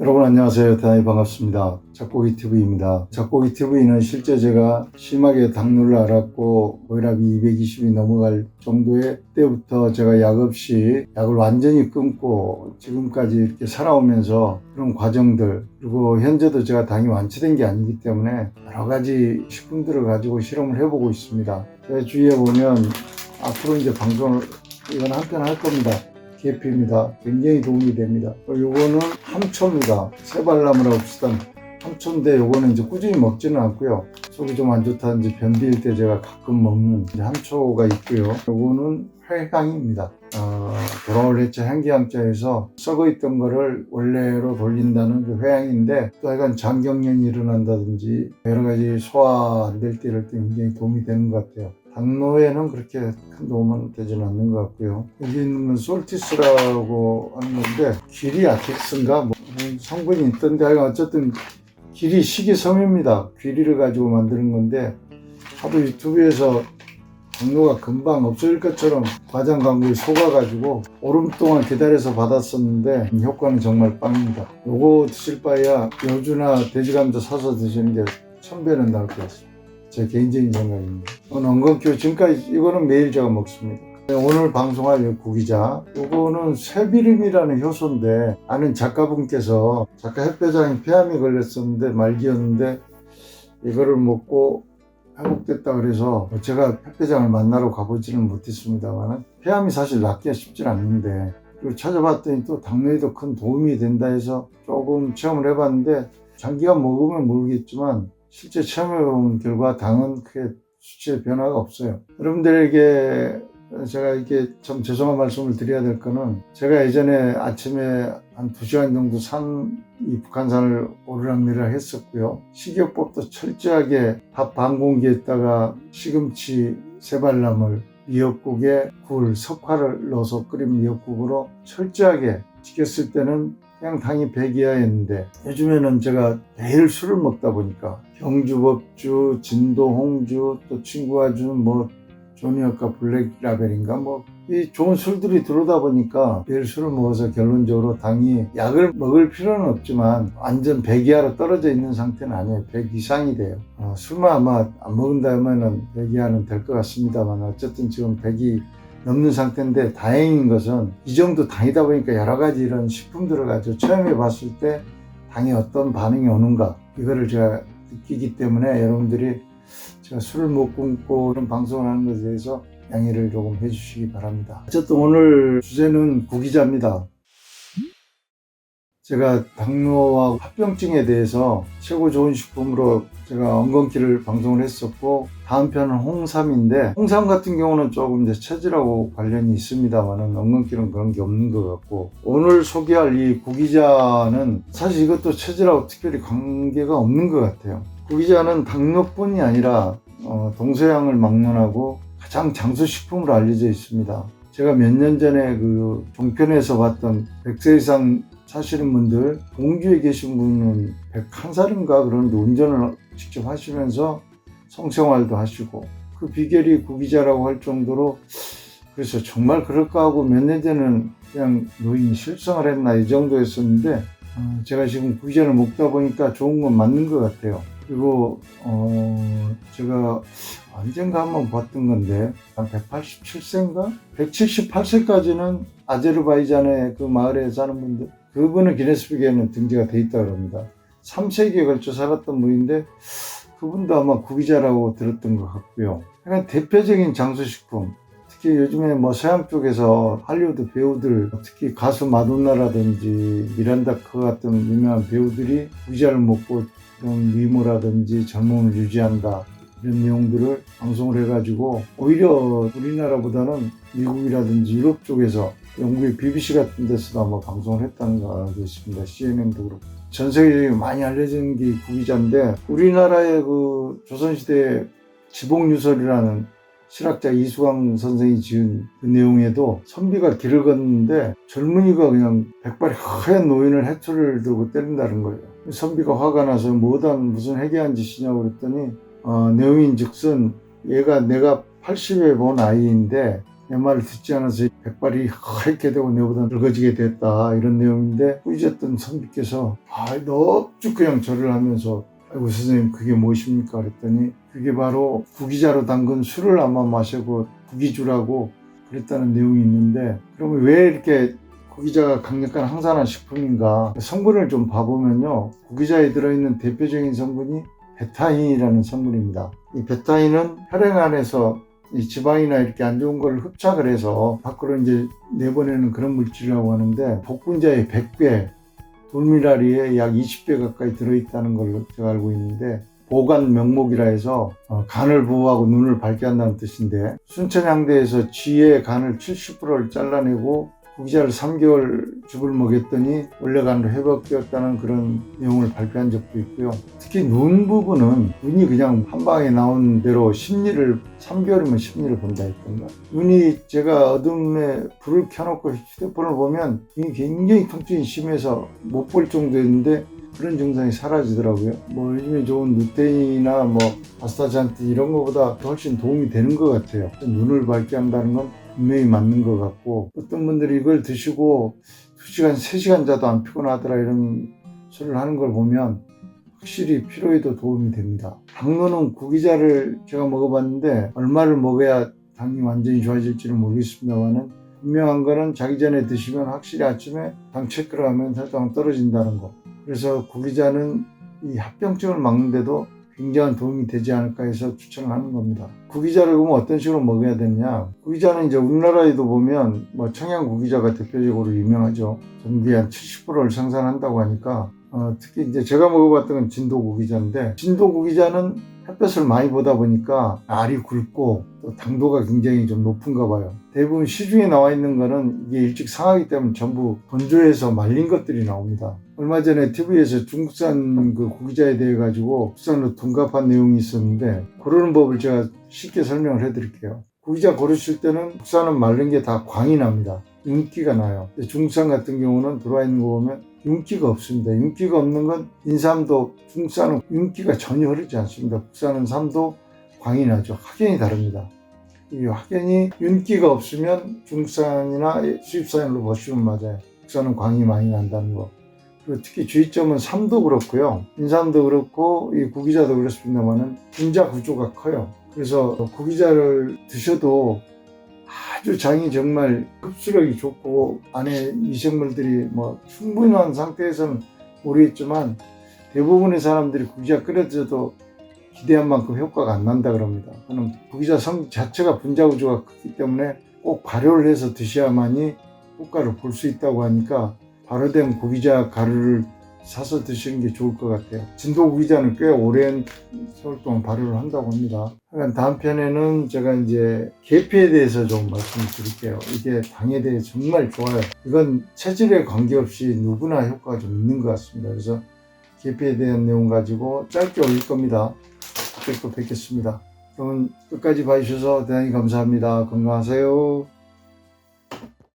여러분 안녕하세요. 대단히 반갑습니다. 작곡이TV입니다. 작곡이TV는 실제 제가 심하게 당뇨를 앓았고 고혈압이 220이 넘어갈 정도의 때부터 제가 약 없이 약을 완전히 끊고 지금까지 이렇게 살아오면서 그런 과정들, 그리고 현재도 제가 당이 완치된 게 아니기 때문에 여러 가지 식품들을 가지고 실험을 해보고 있습니다. 제 주위에 보면 앞으로 이제 방송을 이건 한편 할 겁니다. 계피입니다. 굉장히 도움이 됩니다. 요거는 함초입니다. 새발나무라고 비슷한 함초인데 요거는 이제 꾸준히 먹지는 않고요. 속이 좀 안 좋다든지 변비일 때 제가 가끔 먹는 함초가 있고요. 요거는 회향입니다. 돌아올 해체 향기향자에서 썩어있던 거를 원래로 돌린다는 그 회향인데, 또 약간 장경련이 일어난다든지 여러 가지 소화 안 될 때 이럴 때 굉장히 도움이 되는 것 같아요. 당뇨에는 그렇게 큰 도움은 되지는 않는 것 같고요. 여기 있는 건 솔티스라고 하는 건데, 귀리 아틱스인가 뭐 성분이 있던데, 어쨌든 귀리 식이섬유입니다. 귀리를 가지고 만드는 건데, 하도 유튜브에서 당뇨가 금방 없어질 것처럼 과장 광고에 속아가지고 오름 동안 기다려서 받았었는데 효과는 정말 빵입니다. 요거 드실 바에야 여주나 돼지감자 사서 드시는 게 1000배는 나을 것 같습니다. 제 개인적인 생각입니다. 엉겅퀴 지금까지 이거는 매일 제가 먹습니다. 오늘 방송할 구기자, 요거는 쇠비름이라는 효소인데, 아는 작가분께서 작가 햇배장에 폐암이 걸렸었는데 말기였는데 이거를 먹고 회복됐다 그래서 제가 햇배장을 만나러 가보지는 못했습니다만, 폐암이 사실 낫기가 쉽진 않는데, 그리고 찾아봤더니 또 당뇨에도 큰 도움이 된다 해서 조금 체험을 해봤는데, 장기간 먹으면 모르겠지만 실제 체험해본 결과 당은 크게 수치의 변화가 없어요. 여러분들에게 제가 이게 참 죄송한 말씀을 드려야 될 거는, 제가 예전에 아침에 한 2시간 정도 이 북한산을 오르락내리락 했었고요. 식이요법도 철저하게 밥 반 공기에다가 시금치, 새발나물, 미역국에 굴, 석화를 넣어서 끓인 미역국으로 철저하게 지켰을 때는 그냥 당이 100 이하였는데, 요즘에는 제가 매일 술을 먹다 보니까 경주법주, 진도 홍주, 또 친구가 준 조니어카 블랙라벨인가 이 좋은 술들이 들어오다 보니까 매일 술을 먹어서 결론적으로 당이 약을 먹을 필요는 없지만 완전 100 이하로 떨어져 있는 상태는 아니에요. 100 이상이 돼요. 술만 아마 안 먹는다면은 100 이하는 될 것 같습니다만, 어쨌든 지금 100이 넘는 상태인데, 다행인 것은 이 정도 당이다 보니까 여러 가지 이런 식품들을 가지고 체험해 봤을 때 당이 어떤 반응이 오는가, 이거를 제가 느끼기 때문에 여러분들이 제가 술을 못 끊고 이런 방송을 하는 것에 대해서 양해를 조금 해주시기 바랍니다. 어쨌든 오늘 주제는 구기자입니다. 제가 당뇨와 합병증에 대해서 최고 좋은 식품으로 제가 엉겅퀴를 방송을 했었고, 다음 편은 홍삼인데, 홍삼 같은 경우는 조금 이제 체질하고 관련이 있습니다만은 엉겅퀴는 그런 게 없는 것 같고, 오늘 소개할 이 구기자는 사실 이것도 체질하고 특별히 관계가 없는 것 같아요. 구기자는 당뇨뿐이 아니라 동서양을 막론하고 가장 장수식품으로 알려져 있습니다. 제가 몇 년 전에 그 종편에서 봤던 100세 이상 사시는 분들, 동주에 계신 분은 101살인가 그런데 운전을 직접 하시면서 성생활도 하시고, 그 비결이 구기자라고 할 정도로, 그래서 정말 그럴까 하고 몇 년 전에는 그냥 노인이 실성을 했나 이 정도였었는데, 제가 지금 구기자를 먹다 보니까 좋은 건 맞는 것 같아요. 그리고 제가 언젠가 한번 봤던 건데, 한 187세인가? 178세까지는 아제르바이잔의 그 마을에 사는 분들, 그분은 기네스북에는 등재가 돼 있다고 합니다. 3세기에 걸쳐 살았던 분인데, 그분도 아마 구기자라고 들었던 것 같고요. 그냥 대표적인 장수식품, 특히 요즘에 서양 쪽에서 할리우드 배우들, 특히 가수 마돈나라든지 미란다 커 같은 유명한 배우들이 구기자를 먹고 그런 미모라든지 젊음을 유지한다, 이런 내용들을 방송을 해가지고, 오히려 우리나라보다는 미국이라든지 유럽 쪽에서, 영국의 BBC 같은 데서도 아마 방송을 했다는 걸 알고 있습니다. CNN도 그렇고. 전 세계적으로 많이 알려진 게 구기자인데, 우리나라의 그 조선시대 지복유설이라는 실학자 이수광 선생이 지은 그 내용에도 선비가 길을 걷는데 젊은이가 그냥 백발이 하얀 노인을 해초를 들고 때린다는 거예요. 선비가 화가 나서 무슨 해괴한 짓이냐고 그랬더니, 내용인 즉슨 얘가 내가 80에 본 아이인데 내 말을 듣지 않아서 백발이 하얗게 되고 내보다 늙어지게 됐다, 이런 내용인데, 꾸짖었던 선비께서 넙죽 그냥 절을 하면서 아이고 선생님 그게 무엇입니까 그랬더니 그게 바로 구기자로 담근 술을 아마 마시고 구기주라고 그랬다는 내용이 있는데, 그러면 왜 이렇게 구기자가 강력한 항산화 식품인가? 성분을 좀 봐보면요, 구기자에 들어있는 대표적인 성분이 베타인이라는 성분입니다. 이 베타인은 혈액 안에서 이 지방이나 이렇게 안 좋은 걸 흡착을 해서 밖으로 이제 내보내는 그런 물질이라고 하는데, 복분자의 100배, 돌미나리에 약 20배 가까이 들어있다는 걸로 제가 알고 있는데, 보간 명목이라 해서 간을 보호하고 눈을 밝게 한다는 뜻인데, 순천향대에서 쥐의 간을 70%를 잘라내고 구기자를 3개월 죽을 먹였더니 원래 간으로 회복되었다는 그런 내용을 발표한 적도 있고요. 특히 눈 부분은 눈이 그냥 한 방에 나온 대로 3개월이면 심리를 본다 했던가. 눈이 제가 어둠에 불을 켜놓고 휴대폰을 보면 눈이 굉장히 통증이 심해서 못 볼 정도였는데 그런 증상이 사라지더라고요. 요즘에 좋은 루테인이나 아스타잔틴 이런 것보다 훨씬 도움이 되는 것 같아요. 눈을 밝게 한다는 건 분명히 맞는 것 같고, 어떤 분들이 이걸 드시고 2시간, 3시간 자도 안 피곤하더라 이런 소리를 하는 걸 보면 확실히 피로에도 도움이 됩니다. 당뇨는 구기자를 제가 먹어봤는데 얼마를 먹어야 당이 완전히 좋아질지는 모르겠습니다만은, 분명한 거는 자기 전에 드시면 확실히 아침에 당 체크를 하면 혈당 떨어진다는 거. 그래서 구기자는 이 합병증을 막는데도 굉장한 도움이 되지 않을까 해서 추천을 하는 겁니다. 구기자를 그러면 어떤 식으로 먹어야 되느냐? 구기자는 이제 우리나라에도 보면 청양 구기자가 대표적으로 유명하죠. 전국의 한 70%를 생산한다고 하니까, 특히 이제 제가 먹어봤던 건 진도 구기자인데, 진도 구기자는 햇볕을 많이 보다 보니까 알이 굵고 또 당도가 굉장히 좀 높은가 봐요. 대부분 시중에 나와 있는 거는 이게 일찍 상하기 때문에 전부 건조해서 말린 것들이 나옵니다. 얼마 전에 TV에서 중국산 그 구기자에 대해 가지고 국산으로 둔갑한 내용이 있었는데, 고르는 법을 제가 쉽게 설명을 해드릴게요. 구기자 고르실 때는 국산은 마른 게 다 광이 납니다. 윤기가 나요. 근데 중국산 같은 경우는 들어와 있는 거 보면 윤기가 없습니다. 윤기가 없는 건 인삼도, 중국산은 윤기가 전혀 흐르지 않습니다. 국산은 삼도 광이 나죠. 확연히 다릅니다. 이 확연히 윤기가 없으면 중국산이나 수입산으로 보시면 맞아요. 국산은 광이 많이 난다는 거. 그리고 특히 주의점은 삼도 그렇고요, 인삼도 그렇고 이 구기자도 그렇습니다만은 분자 구조가 커요. 그래서 구기자를 드셔도 아주 장이 정말 흡수력이 좋고 안에 미생물들이 충분한 상태에서는 모르겠지만, 대부분의 사람들이 구기자 끓여 드셔도 기대한 만큼 효과가 안 난다 그럽니다. 그럼 구기자 성 자체가 분자 구조가 크기 때문에 꼭 발효를 해서 드셔야만이 효과를 볼 수 있다고 하니까, 발효된 구기자 가루를 사서 드시는 게 좋을 것 같아요. 진도 구기자는 꽤 오랜 세월 동안 발효를 한다고 합니다. 다음 편에는 제가 이제 계피에 대해서 좀 말씀을 드릴게요. 이게 당에 대해 정말 좋아요. 이건 체질에 관계없이 누구나 효과가 좀 있는 것 같습니다. 그래서 계피에 대한 내용 가지고 짧게 올릴 겁니다. 그때 또 뵙겠습니다. 그러면 끝까지 봐주셔서 대단히 감사합니다. 건강하세요.